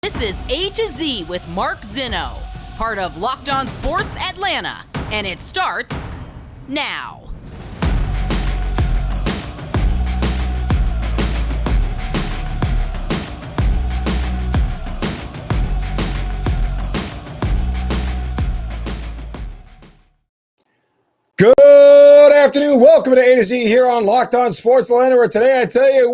This is A to Z with Mark Zinno, part of Locked On Sports Atlanta, and it starts now. Good afternoon. Welcome to A to Z here on Locked On Sports Atlanta, where today I tell you,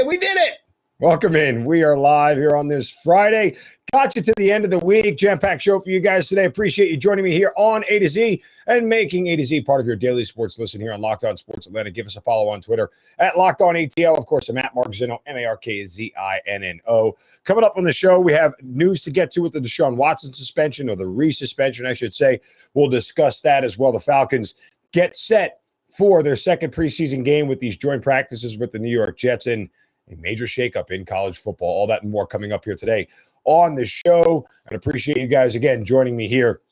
we did it. Welcome in. We are live here on this Friday. Got you to the end of the week. Jam-packed show for you guys today. Appreciate you joining me here on A to Z and making A to Z part of your daily sports listen here on Locked On Sports Atlanta. Give us a follow on Twitter at Locked On ATL. Of course, I'm at Mark Zinno, MarkZinno. Coming up on the show, we have news to get to with the Deshaun Watson suspension, or the resuspension, I should say. We'll discuss that as well. The Falcons get set for their second preseason game with these joint practices with the New York Jets, and a major shakeup in college football. All that and more coming up here today on the show. I appreciate you guys again joining me here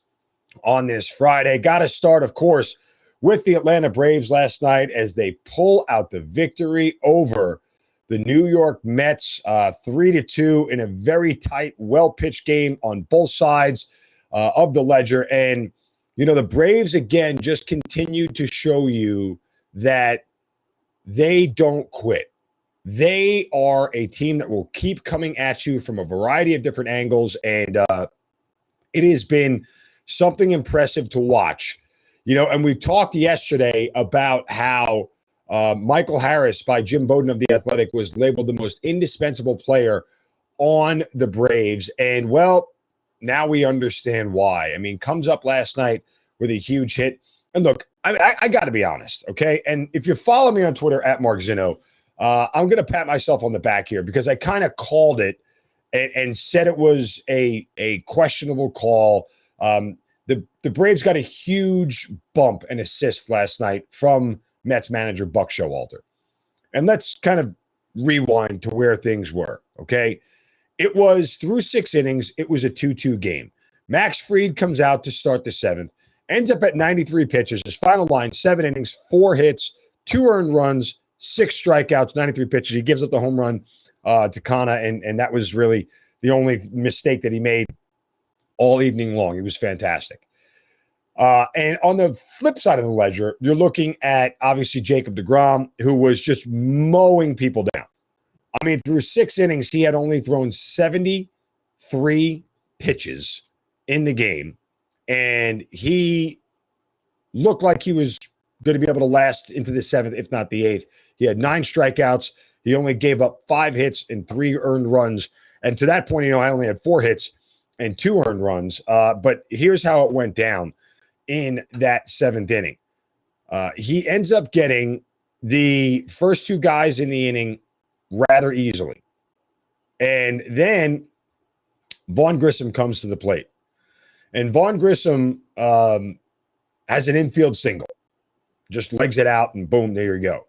on this Friday. Got to start, of course, with the Atlanta Braves last night as they pull out the victory over the New York Mets, 3-2 in a very tight, well-pitched game on both sides of the ledger. And you know, the Braves, again, just continued to show you that they don't quit. They are a team that will keep coming at you from a variety of different angles, and it has been something impressive to watch. You know, and we talked yesterday about how Michael Harris by Jim Bowden of The Athletic was labeled the most indispensable player on the Braves, and well, now we understand why. I mean, comes up last night with a huge hit. And look, I got to be honest, okay? And if you follow me on Twitter at Mark Zinno, I'm going to pat myself on the back here because I kind of called it and said it was a questionable call. The Braves got a huge bump and assist last night from Mets manager Buck Showalter. And let's kind of rewind to where things were, okay? It was through 6 innings. It was a 2-2 game. Max Fried comes out to start the 7th, ends up at 93 pitches. His final line, 7 innings, 4 hits, 2 earned runs, 6 strikeouts, 93 pitches. He gives up the home run to Kana, and that was really the only mistake that he made all evening long. He was fantastic. And on the flip side of the ledger, you're looking at, obviously, Jacob DeGrom, who was just mowing people down. I mean, through 6 innings, he had only thrown 73 pitches in the game, and he looked like he was going to be able to last into the 7th, if not the 8th. He had 9 strikeouts. He only gave up 5 hits and 3 earned runs. And to that point, you know, I only had 4 hits and 2 earned runs. But here's how it went down in that 7th inning. He ends up getting the first 2 guys in the inning rather easily. And then Vaughn Grissom comes to the plate. And Vaughn Grissom has an infield single. Just legs it out, and boom, there you go.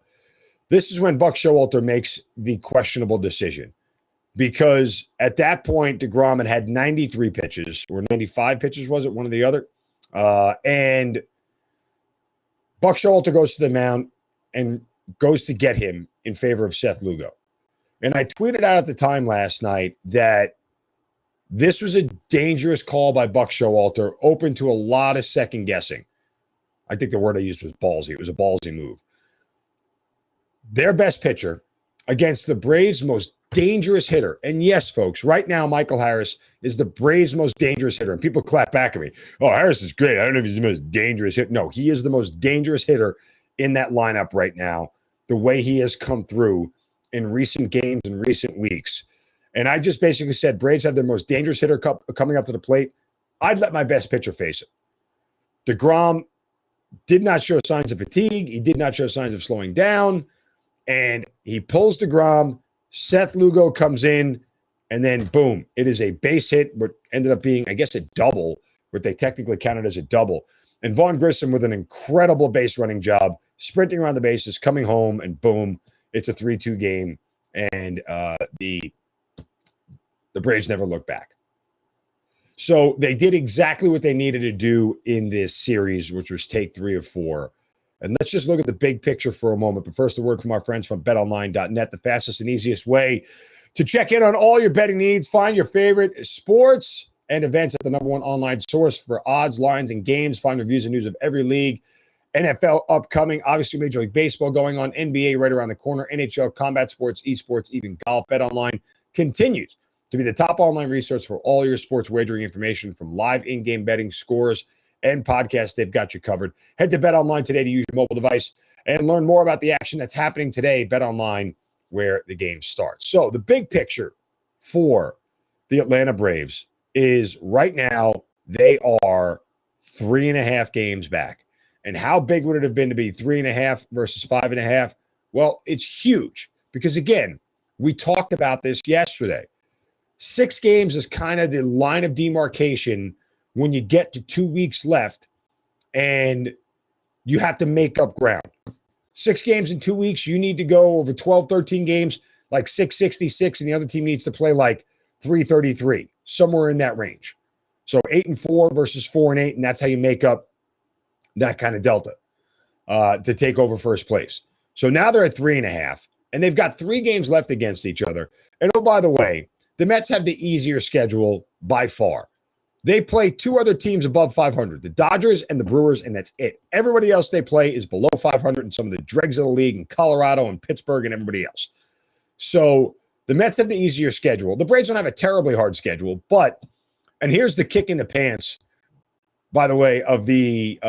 This is when Buck Showalter makes the questionable decision. Because at that point, DeGrom had 93 pitches, or 95 pitches, was it? One or the other. And Buck Showalter goes to the mound and goes to get him in favor of Seth Lugo. And I tweeted out at the time last night that this was a dangerous call by Buck Showalter, open to a lot of second guessing. I think the word I used was ballsy. It was a ballsy move. Their best pitcher against the Braves' most dangerous hitter. And yes, folks, right now, Michael Harris is the Braves' most dangerous hitter. And people clap back at me. Oh, Harris is great. I don't know if he's the most dangerous hitter. No, he is the most dangerous hitter in that lineup right now, the way he has come through in recent games and recent weeks. And I just basically said, Braves have their most dangerous hitter coming up to the plate. I'd let my best pitcher face it. DeGrom did not show signs of fatigue. He did not show signs of slowing down. And he pulls DeGrom. Seth Lugo comes in. And then, boom, it is a base hit, what ended up being, I guess, a double, what they technically counted as a double. And Vaughn Grissom with an incredible base running job, sprinting around the bases, coming home, and boom, it's a 3-2 game. And the Braves never looked back. So they did exactly what they needed to do in this series, which was take 3 of 4. And let's just look at the big picture for a moment. But first, a word from our friends from betonline.net, the fastest and easiest way To check in on all your betting needs, find your favorite sports and events at the #1 online source for odds, lines, and games. Find reviews and news of every league. NFL upcoming, obviously Major League Baseball going on, NBA right around the corner, NHL, combat sports, esports, even golf. BetOnline continues to be the top online resource for all your sports wagering information, from live in-game betting, scores, and podcasts. They've got you covered. Head to BetOnline today to use your mobile device and learn more about the action that's happening today. BetOnline, where the game starts. So the big picture for the Atlanta Braves is right now they are 3.5 games back. And how big would it have been to be 3.5 versus 5.5? Well, it's huge because, again, we talked about this yesterday. 6 games is kind of the line of demarcation when you get to 2 weeks left and you have to make up ground. 6 games in 2 weeks, you need to go over 12, 13 games, like 666, and the other team needs to play like 333, somewhere in that range. So 8-4 versus 4-8, and that's how you make up that kind of delta to take over first place. So now they're at 3.5, and they've got 3 games left against each other. And oh, by the way, the Mets have the easier schedule by far. They play 2 other teams above 500, the Dodgers and the Brewers, and that's it. Everybody else they play is below 500 in some of the dregs of the league in Colorado and Pittsburgh and everybody else. So the Mets have the easier schedule. The Braves don't have a terribly hard schedule, but, and here's the kick in the pants, by the way, of the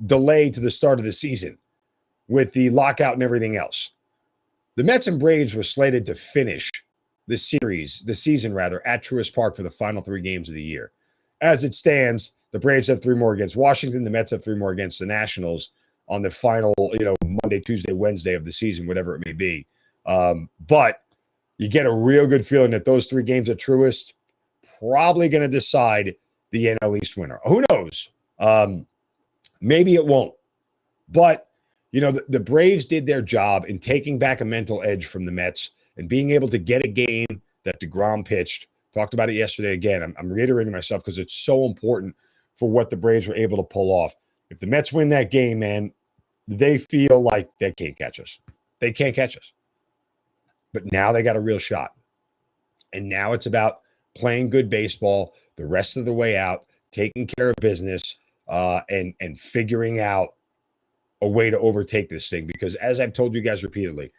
delay to the start of the season with the lockout and everything else. The Mets and Braves were slated to finish the season, at Truist Park for the final 3 games of the year. As it stands, the Braves have 3 more against Washington. The Mets have 3 more against the Nationals on the final, Monday, Tuesday, Wednesday of the season, whatever it may be. But you get a real good feeling that those 3 games at Truist probably going to decide the NL East winner. Who knows? Maybe it won't. But, the Braves did their job in taking back a mental edge from the Mets and being able to get a game that DeGrom pitched. Talked about it yesterday again. I'm reiterating myself because it's so important for what the Braves were able to pull off. If the Mets win that game, man, they feel like they can't catch us. They can't catch us. But now they got a real shot. And now it's about playing good baseball the rest of the way out, taking care of business, and figuring out a way to overtake this thing. Because as I've told you guys repeatedly,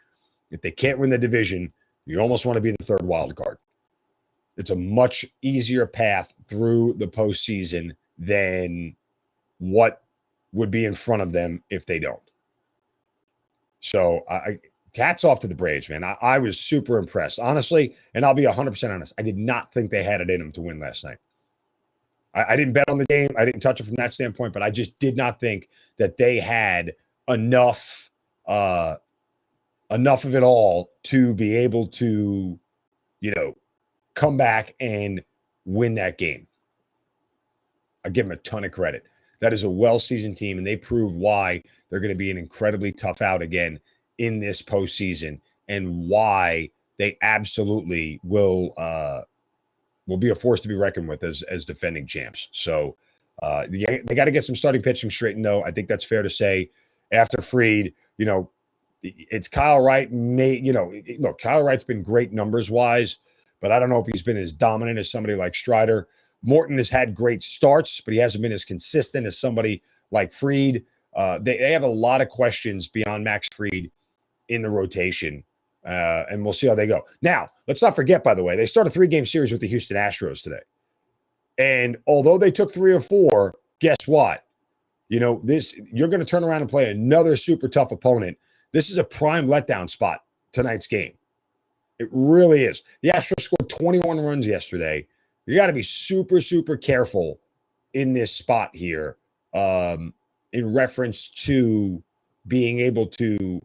if they can't win the division, you almost want to be the 3rd wild card. It's a much easier path through the postseason than what would be in front of them if they don't. So hats off to the Braves, man. I was super impressed, honestly, and I'll be 100% honest. I did not think they had it in them to win last night. I didn't bet on the game. I didn't touch it from that standpoint, but I just did not think that they had enough of it all to be able to, come back and win that game. I give them a ton of credit. That is a well-seasoned team, and they prove why they're going to be an incredibly tough out again in this postseason, and why they absolutely will be a force to be reckoned with as defending champs. So they got to get some starting pitching straightened, though. I think that's fair to say. After Fried, it's Kyle Wright. Look, Kyle Wright's been great numbers-wise, but I don't know if he's been as dominant as somebody like Strider. Morton has had great starts, but he hasn't been as consistent as somebody like Fried. They have a lot of questions beyond Max Fried in the rotation, and we'll see how they go. Now, let's not forget, by the way, they start a 3-game series with the Houston Astros today. And although they took 3 or 4, guess what? You're going to turn around and play another super tough opponent. This is a prime letdown spot, tonight's game. It really is. The Astros scored 21 runs yesterday. You got to be super, super careful in this spot here in reference to being able to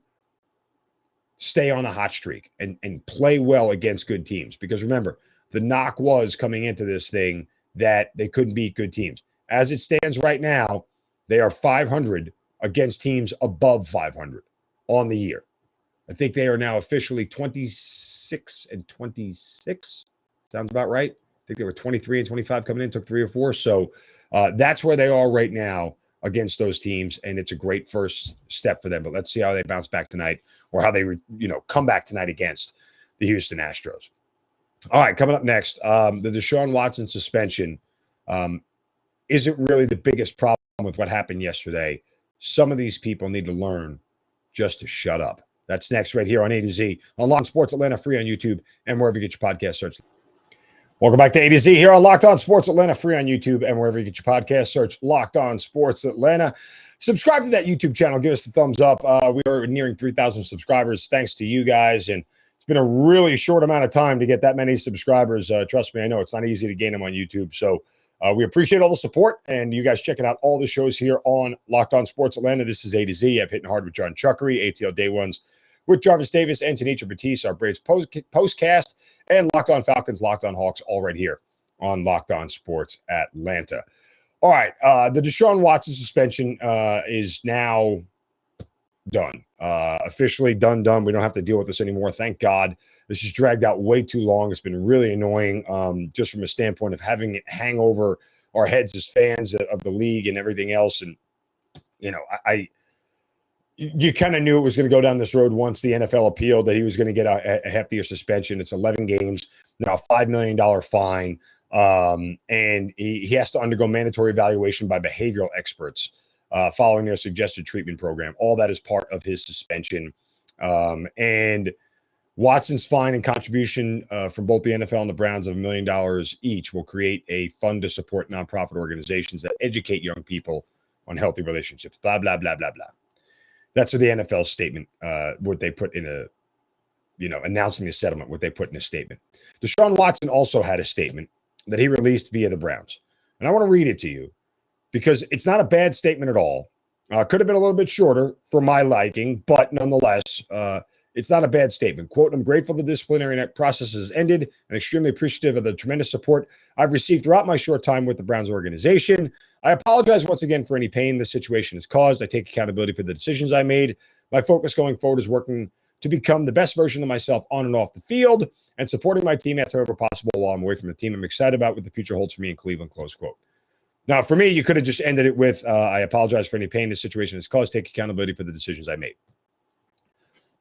stay on a hot streak and play well against good teams. Because remember, the knock was coming into this thing that they couldn't beat good teams. As it stands right now, they are 500 against teams above 500 on the year. I think they are now officially 26-26. Sounds about right. I think they were 23-25 coming in, took 3 or 4. So that's where they are right now against those teams, and it's a great first step for them. But let's see how they bounce back tonight, or how they come back tonight against the Houston Astros. All right, coming up next, the Deshaun Watson suspension isn't really the biggest problem with what happened yesterday. Some of these people need to learn just to shut up. That's next right here on A to Z on Locked On Sports Atlanta, free on YouTube and wherever you get your podcast search. Welcome back to A to Z here on Locked On Sports Atlanta, free on YouTube and wherever you get your podcast search. Locked On Sports Atlanta. Subscribe to that YouTube channel. Give us a thumbs up. We are nearing 3,000 subscribers. Thanks to you guys. And it's been a really short amount of time to get that many subscribers. Trust me, I know it's not easy to gain them on YouTube. So we appreciate all the support and you guys checking out all the shows here on Locked On Sports Atlanta. This is A to Z. I've Hitting Hard with John Chuckery, ATL Day Ones with Jarvis Davis and Tanisha Batiste, our Braves postcast, and Locked On Falcons, Locked On Hawks, all right here on Locked On Sports Atlanta. All right, the Deshaun Watson suspension is now done. Officially done. We don't have to deal with this anymore. Thank God. This has dragged out way too long. It's been really annoying just from a standpoint of having it hang over our heads as fans of the league and everything else. And, you know, you kind of knew it was going to go down this road once the NFL appealed that he was going to get a heftier suspension. It's 11 games, now a $5 million fine. And he has to undergo mandatory evaluation by behavioral experts following their suggested treatment program. All that is part of his suspension. And Watson's fine and contribution from both the NFL and the Browns of $1 million each will create a fund to support nonprofit organizations that educate young people on healthy relationships, blah, blah, blah, blah, blah. That's what the NFL statement, what they put in announcing the settlement, what they put in a statement. Deshaun Watson also had a statement that he released via the Browns. And I want to read it to you because it's not a bad statement at all. Could have been a little bit shorter for my liking, but nonetheless, it's not a bad statement. Quote, I'm grateful the disciplinary process has ended and extremely appreciative of the tremendous support I've received throughout my short time with the Browns organization. I apologize once again for any pain this situation has caused. I take accountability for the decisions I made. My focus going forward is working to become the best version of myself on and off the field and supporting my teammates however possible while I'm away from the team. I'm excited about what the future holds for me in Cleveland, close quote. Now, for me, you could have just ended it with, I apologize for any pain this situation has caused. Take accountability for the decisions I made.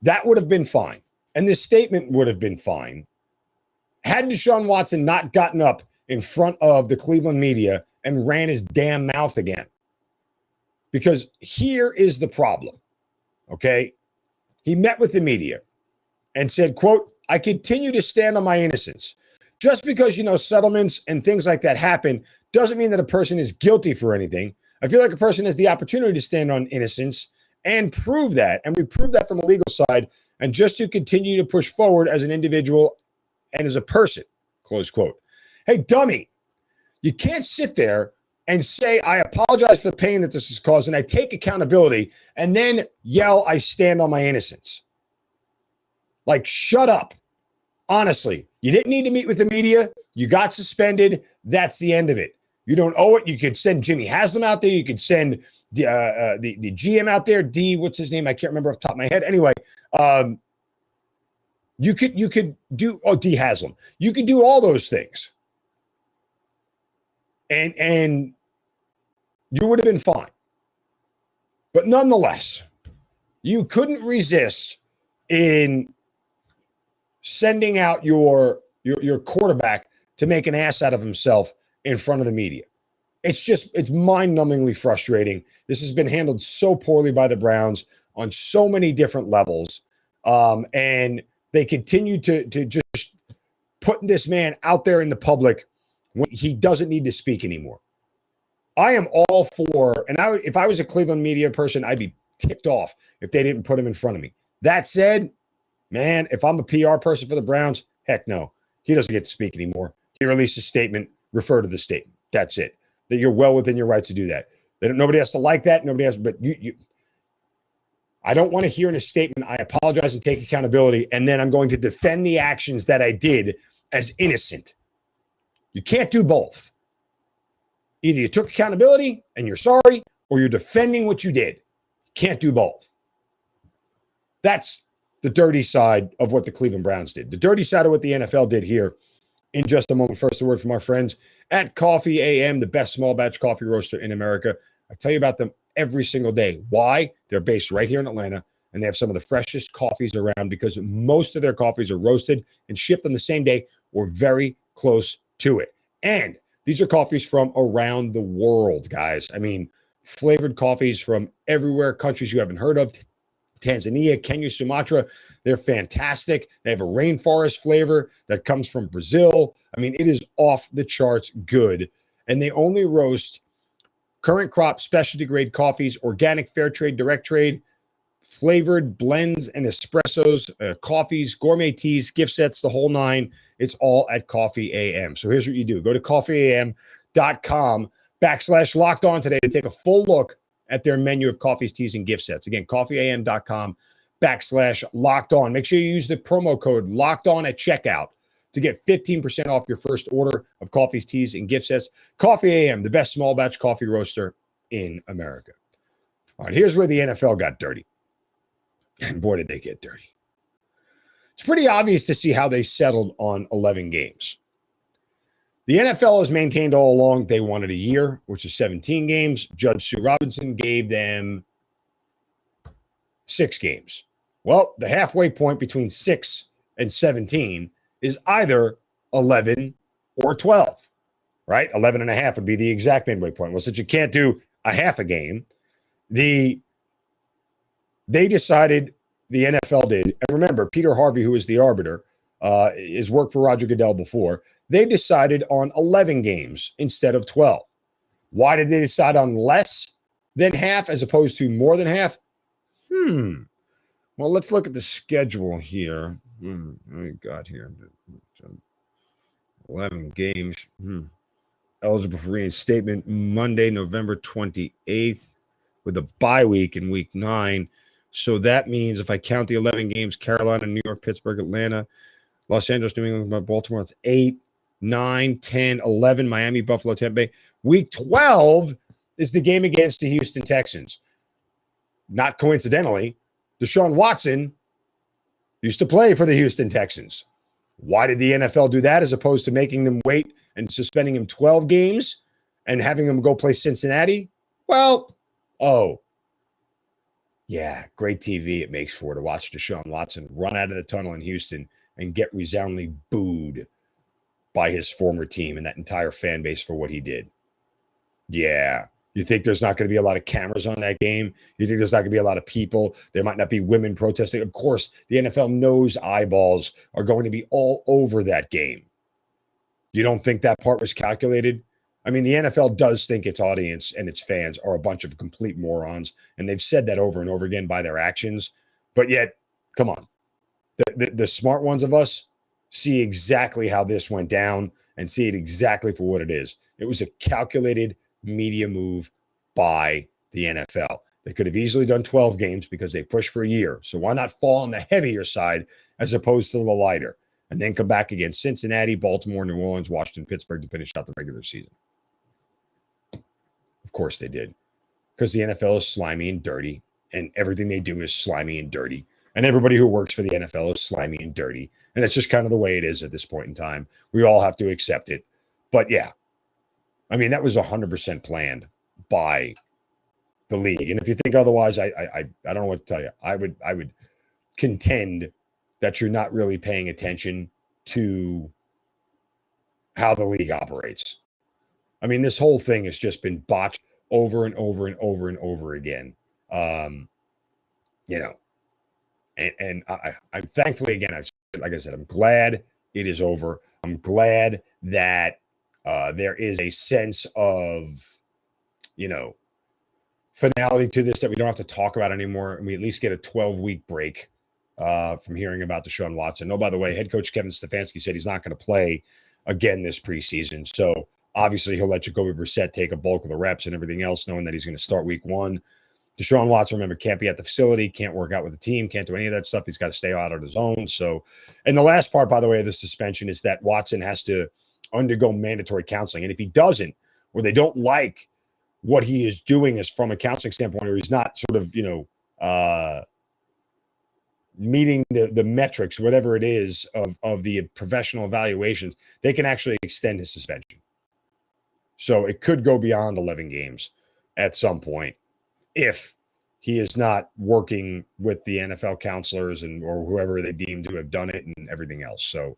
That would have been fine. And this statement would have been fine had Deshaun Watson not gotten up in front of the Cleveland media and ran his damn mouth again. Because here is the problem, okay? He met with the media and said, quote, I continue to stand on my innocence. Just because, settlements and things like that happen doesn't mean that a person is guilty for anything. I feel like a person has the opportunity to stand on innocence and prove that. And we prove that from a legal side. And just to continue to push forward as an individual and as a person, close quote. Hey, dummy, you can't sit there and say, I apologize for the pain that this has caused, and I take accountability, and then yell, I stand on my innocence. Like, shut up. Honestly, you didn't need to meet with the media. You got suspended. That's the end of it. You don't owe it. You could send Jimmy Haslam out there. You could send the GM out there. What's his name? I can't remember off the top of my head. Anyway, you could do D Haslam. You could do all those things. And you would have been fine. But nonetheless, you couldn't resist in sending out your quarterback to make an ass out of himself in front of the media. It's mind-numbingly frustrating. This has been handled so poorly by the Browns on so many different levels. And they continue to just put this man out there in the public when he doesn't need to speak anymore. I am all for, and if I was a Cleveland media person, I'd be ticked off if they didn't put him in front of me. That said, man, if I'm a PR person for the Browns, heck no. He doesn't get to speak anymore. He released a statement, refer to the statement. That's it. That you're well within your rights to do that. Nobody has to like that. Nobody has, but you I don't want to hear in a statement, I apologize and take accountability, and then I'm going to defend the actions that I did as innocent. You can't do both. Either you took accountability and you're sorry, or you're defending what you did. Can't do both. That's the dirty side of what the Cleveland Browns did. The dirty side of what the NFL did here. In just a moment, first, a word from our friends at Coffee AM, the best small batch coffee roaster in America. I tell you about them every single day. Why? They're based right here in Atlanta. and they have some of the freshest coffees around because most of their coffees are roasted and shipped on the same day or very close to it. And these are coffees from around the world, guys. I mean, flavored coffees from everywhere, countries you haven't heard of. Tanzania, Kenya, Sumatra, they're fantastic. They have a rainforest flavor that comes from Brazil. I mean, it is off the charts good. And they only roast current crop specialty grade coffees, organic, fair trade, direct trade, flavored blends and espressos, coffees, gourmet teas, gift sets, the whole nine. It's all at Coffee AM. So here's what you do. Go to coffeeam.com/locked on today to take a full look at their menu of coffees, teas, and gift sets. Again, coffeeam.com/locked on. Make sure you use the promo code locked on at checkout to get 15% off your first order of coffees, teas, and gift sets. Coffee AM, the best small batch coffee roaster in America. All right, here's where the NFL got dirty. And boy, did they get dirty. It's pretty obvious to see how they settled on 11 games. The NFL has maintained all along they wanted a year, which is 17 games. Judge Sue Robinson gave them 6 games. Well, the halfway point between 6 and 17 is either 11 or 12, right? 11 and a half would be the exact midway point. Well, since you can't do a half a game, they decided, the NFL did, and remember, Peter Harvey, who is the arbiter, has worked for Roger Goodell before, they decided on 11 games instead of 12. Why did they decide on less than half as opposed to more than half? Well, let's look at the schedule here. What we got here? 11 games. Eligible for reinstatement Monday, November 28th, with a bye week in week 9. So that means if I count the 11 games, Carolina, New York, Pittsburgh, Atlanta, Los Angeles, New England, Baltimore, it's 8, 9, 10, 11, Miami, Buffalo, Tampa Bay. Week 12 is the game against the Houston Texans. Not coincidentally, Deshaun Watson used to play for the Houston Texans. Why did the NFL do that as opposed to making them wait and suspending him 12 games and having him go play Cincinnati? Well, yeah, great TV it makes for to watch Deshaun Watson run out of the tunnel in Houston and get resoundingly booed by his former team and that entire fan base for what he did. Yeah. You think there's not going to be a lot of cameras on that game? You think there's not going to be a lot of people? There might not be women protesting. Of course, the NFL knows eyeballs are going to be all over that game. You don't think that part was calculated? I mean, the NFL does think its audience and its fans are a bunch of complete morons, and they've said that over and over again by their actions. But yet, come on. The smart ones of us see exactly how this went down and see it exactly for what it is. It was a calculated media move by the NFL. They could have easily done 12 games because they pushed for a year. So why not fall on the heavier side as opposed to the lighter and then come back against Cincinnati, Baltimore, New Orleans, Washington, Pittsburgh to finish out the regular season? Of course they did, because the NFL is slimy and dirty and everything they do is slimy and dirty. And everybody who works for the NFL is slimy and dirty. And it's just kind of the way it is at this point in time. We all have to accept it. But yeah, I mean, that was 100% planned by the league. And if you think otherwise, I don't know what to tell you. I would contend that you're not really paying attention to how the league operates. I mean, this whole thing has just been botched over and over and over and over again. I'm thankfully, again, like I said, I'm glad it is over. I'm glad that there is a sense of, finality to this that we don't have to talk about anymore. And we at least get a 12-week break from hearing about Deshaun Watson. Oh, by the way, head coach Kevin Stefanski said he's not going to play again this preseason. So obviously he'll let Jacoby Brissett take a bulk of the reps and everything else, knowing that he's going to start week 1. Deshaun Watson, remember, can't be at the facility, can't work out with the team, can't do any of that stuff. He's got to stay out on his own. So, and the last part, by the way, of the suspension is that Watson has to undergo mandatory counseling. And if he doesn't, or they don't like what he is doing as from a counseling standpoint, or he's not sort of, meeting the metrics, whatever it is of the professional evaluations, they can actually extend his suspension. So it could go beyond 11 games at some point if he is not working with the NFL counselors or whoever they deem to have done it and everything else. So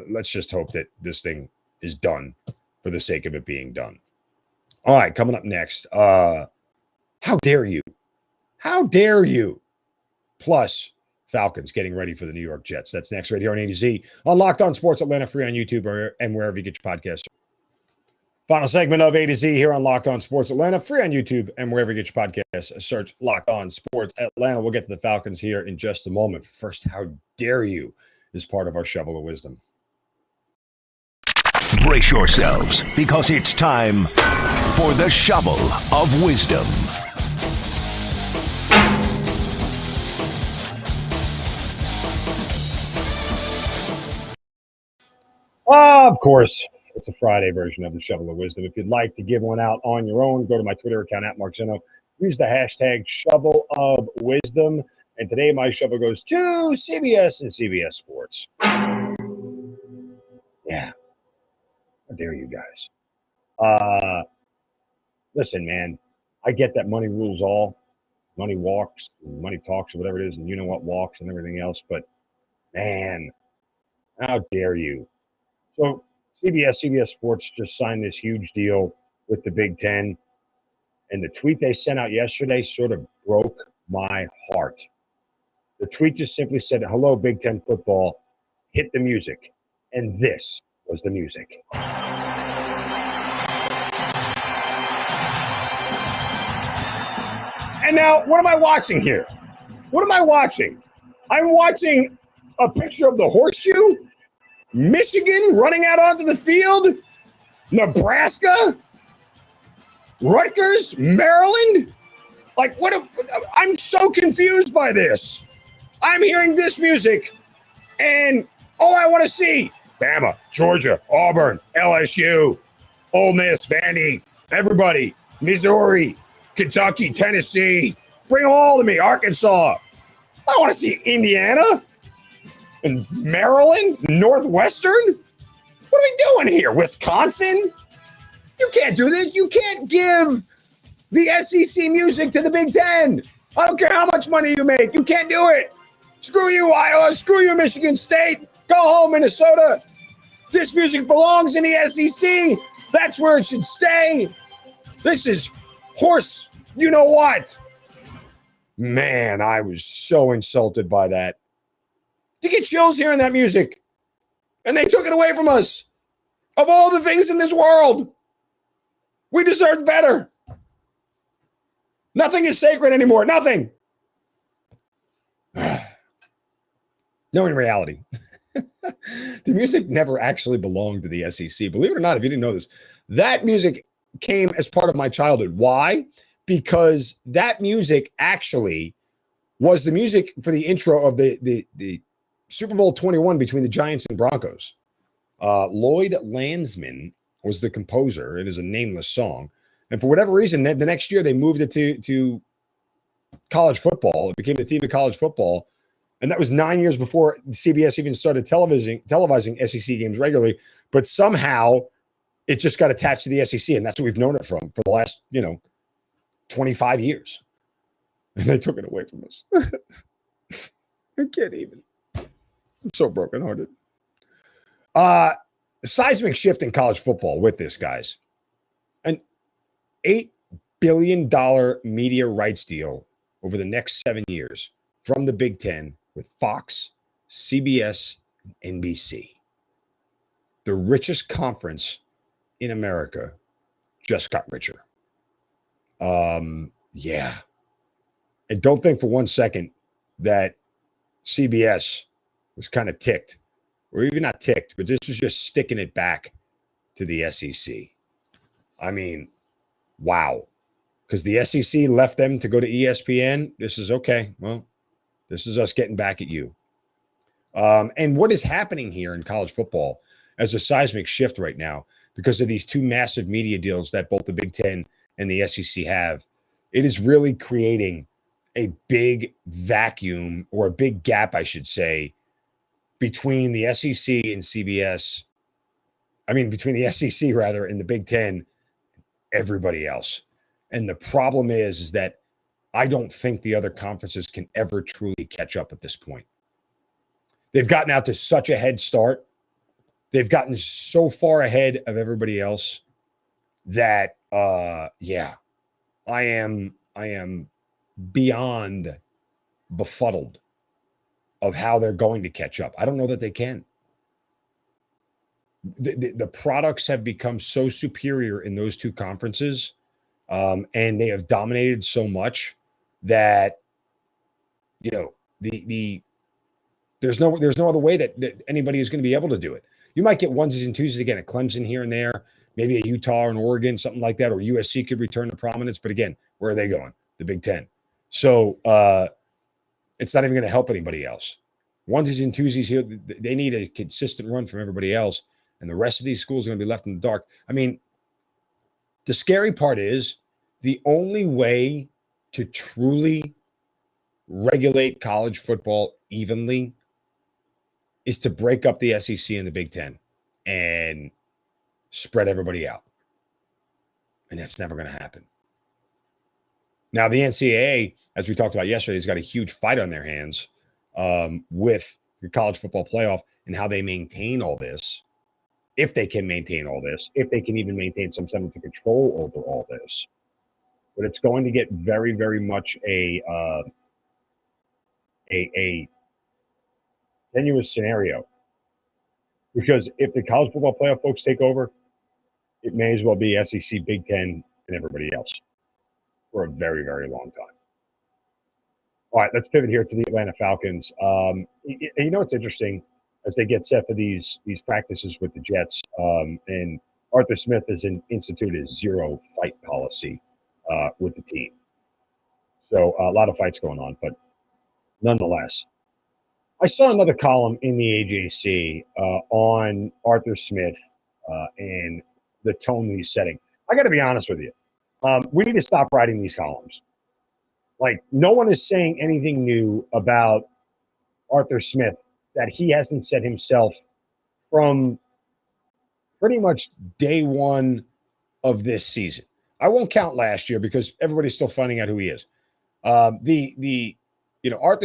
let's just hope that this thing is done for the sake of it being done. All right, coming up next. How dare you? How dare you? Plus, Falcons getting ready for the New York Jets. That's next right here on A to Z on Locked On Sports Atlanta, free on YouTube and wherever you get your podcasts. Final segment of A to Z here on Locked On Sports Atlanta, free on YouTube and wherever you get your podcasts. Search Locked On Sports Atlanta. We'll get to the Falcons here in just a moment. First, how dare you is part of our Shovel of Wisdom. Brace yourselves, because it's time for the Shovel of Wisdom. Of course, it's a Friday version of the Shovel of Wisdom. If you'd like to give one out on your own, go to my Twitter account at Mark Zinno. Use the hashtag Shovel of Wisdom. And today my shovel goes to CBS and CBS Sports. Yeah. How dare you guys? Listen, man, I get that money rules all. Money walks, money talks, or whatever it is, and you know what walks and everything else. But, man, how dare you? So CBS Sports just signed this huge deal with the Big Ten. And the tweet they sent out yesterday sort of broke my heart. The tweet just simply said, "Hello, Big Ten football, hit the music." And this was the music. And now, what am I watching here? What am I watching? I'm watching a picture of the horseshoe, Michigan running out onto the field, Nebraska, Rutgers, Maryland. Like, I'm so confused by this. I'm hearing this music, and all I want to see, Bama, Georgia, Auburn, LSU, Ole Miss, Vandy, everybody, Missouri, Kentucky, Tennessee, bring them all to me, Arkansas. I want to see Indiana and Maryland, Northwestern. What are we doing here? Wisconsin? You can't do this. You can't give the SEC music to the Big Ten. I don't care how much money you make. You can't do it. Screw you, Iowa. Screw you, Michigan State. Go home, Minnesota. This music belongs in the SEC. That's where it should stay. This is horse, you know what? Man, I was so insulted by that. You get chills hearing that music. And they took it away from us. Of all the things in this world, we deserved better. Nothing is sacred anymore. Nothing. No, in reality, the music never actually belonged to the SEC. Believe it or not, if you didn't know this, that music came as part of my childhood. Why? Because that music actually was the music for the intro of the Super Bowl 21 between the Giants and Broncos. Lloyd Landsman was the composer. It is a nameless song. And for whatever reason, the next year they moved it to college football. It became the theme of college football. And that was 9 years before CBS even started televising SEC games regularly. But somehow it just got attached to the SEC. And that's what we've known it from for the last, 25 years. And they took it away from us. I can't even. I'm so brokenhearted. Seismic shift in college football with this, guys. An $8 billion media rights deal over the next 7 years from the Big Ten with Fox, CBS, and NBC. The richest conference in America just got richer. Yeah. And don't think for 1 second that CBS was kind of ticked, or even not ticked, but this was just sticking it back to the SEC. I mean, wow. Because the SEC left them to go to ESPN. This is okay. Well, this is us getting back at you. And what is happening here in college football as a seismic shift right now, because of these two massive media deals that both the Big Ten and the SEC have, it is really creating a big vacuum, or a big gap, I should say, between the SEC and CBS. I mean, between the SEC, rather, and the Big Ten, everybody else. And the problem is that I don't think the other conferences can ever truly catch up at this point. They've gotten out to such a head start. They've gotten so far ahead of everybody else that, I am beyond befuddled of how they're going to catch up. I don't know that they can. The products have become so superior in those two conferences, and they have dominated so much that, there's no other way that anybody is going to be able to do it. You might get onesies and twosies again at Clemson here and there, maybe a Utah or an Oregon, something like that, or USC could return to prominence. But again, where are they going? The Big Ten. So it's not even going to help anybody else. Onesies and twosies here, they need a consistent run from everybody else, and the rest of these schools are going to be left in the dark. I mean, the scary part is the only way to truly regulate college football evenly is to break up the SEC and the Big Ten and spread everybody out. And that's never going to happen. Now, the NCAA, as we talked about yesterday, has got a huge fight on their hands with the college football playoff and how they maintain all this, if they can maintain all this, if they can even maintain some semblance of control over all this. But it's going to get very, very much a tenuous scenario, because if the college football playoff folks take over, it may as well be SEC, Big Ten, and everybody else for a very, very long time. All right, let's pivot here to the Atlanta Falcons. It's interesting as they get set for these practices with the Jets, and Arthur Smith has instituted a zero fight policy with the team. So a lot of fights going on, but nonetheless, I saw another column in the AJC on Arthur Smith and the tone that he's setting. I got to be honest with you. We need to stop writing these columns. Like, no one is saying anything new about Arthur Smith that he hasn't said himself from pretty much day one of this season. I won't count last year because everybody's still finding out who he is. Arthur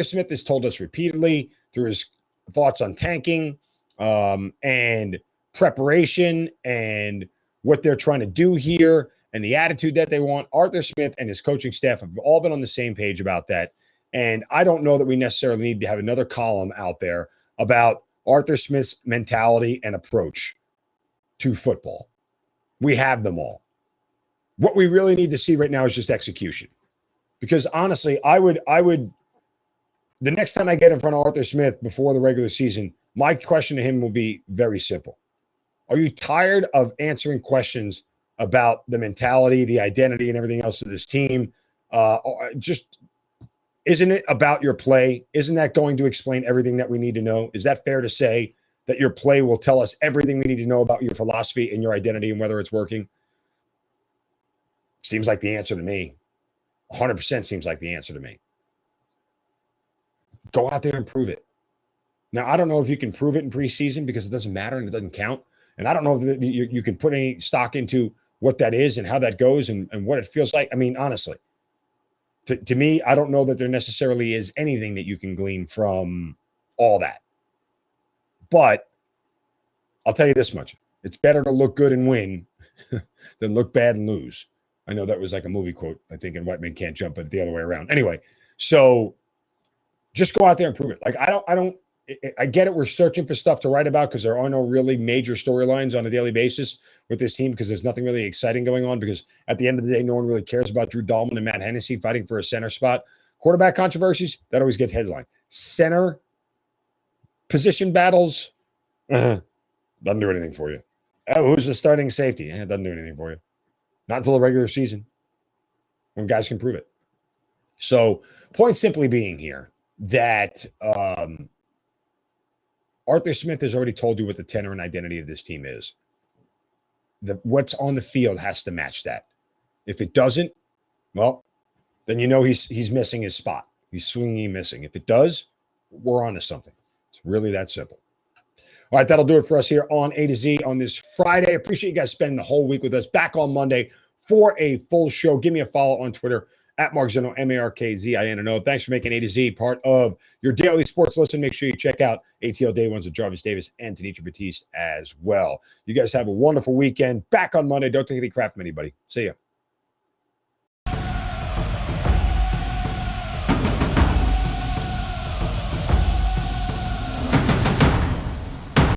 Smith has told us repeatedly through his thoughts on tanking and preparation and what they're trying to do here and the attitude that they want. Arthur Smith and his coaching staff have all been on the same page about that. And I don't know that we necessarily need to have another column out there about Arthur Smith's mentality and approach to football. We have them all. What we really need to see right now is just execution. Because honestly, I would the next time I get in front of Arthur Smith before the regular season, my question to him will be very simple. Are you tired of answering questions about the mentality, the identity, and everything else of this team? Just isn't it about your play? Isn't that going to explain everything that we need to know? Is that fair to say that your play will tell us everything we need to know about your philosophy and your identity and whether it's working? Seems like the answer to me. 100% seems like the answer to me. Go out there and prove it. Now, I don't know if you can prove it in preseason because it doesn't matter and it doesn't count. And I don't know if you can put any stock into what that is and how that goes and what it feels like. I mean, honestly, to me, I don't know that there necessarily is anything that you can glean from all that. But I'll tell you this much. It's better to look good and win than look bad and lose. I know that was like a movie quote, I think, in White Men Can't Jump, but the other way around. Anyway, so just go out there and prove it. Like, I get it. We're searching for stuff to write about because there are no really major storylines on a daily basis with this team because there's nothing really exciting going on because at the end of the day, no one really cares about Drew Dahlman and Matt Hennessy fighting for a center spot. Quarterback controversies, that always gets headline. Center position battles, doesn't do anything for you. Oh, who's the starting safety? It doesn't do anything for you. Not until the regular season when guys can prove it. So point simply being here that Arthur Smith has already told you what the tenor and identity of this team is. What's on the field has to match that. If it doesn't, well, then you know he's missing his spot. He's swinging and missing. If it does, we're on to something. It's really that simple. All right, that'll do it for us here on A to Z on this Friday. Appreciate you guys spending the whole week with us. Back on Monday for a full show. Give me a follow on Twitter at Mark Zinno, MarkZinno. Thanks for making A to Z part of your daily sports listen. Make sure you check out ATL Day Ones with Jarvis Davis and Tanisha Batiste as well. You guys have a wonderful weekend. Back on Monday. Don't take any crap from anybody. See ya.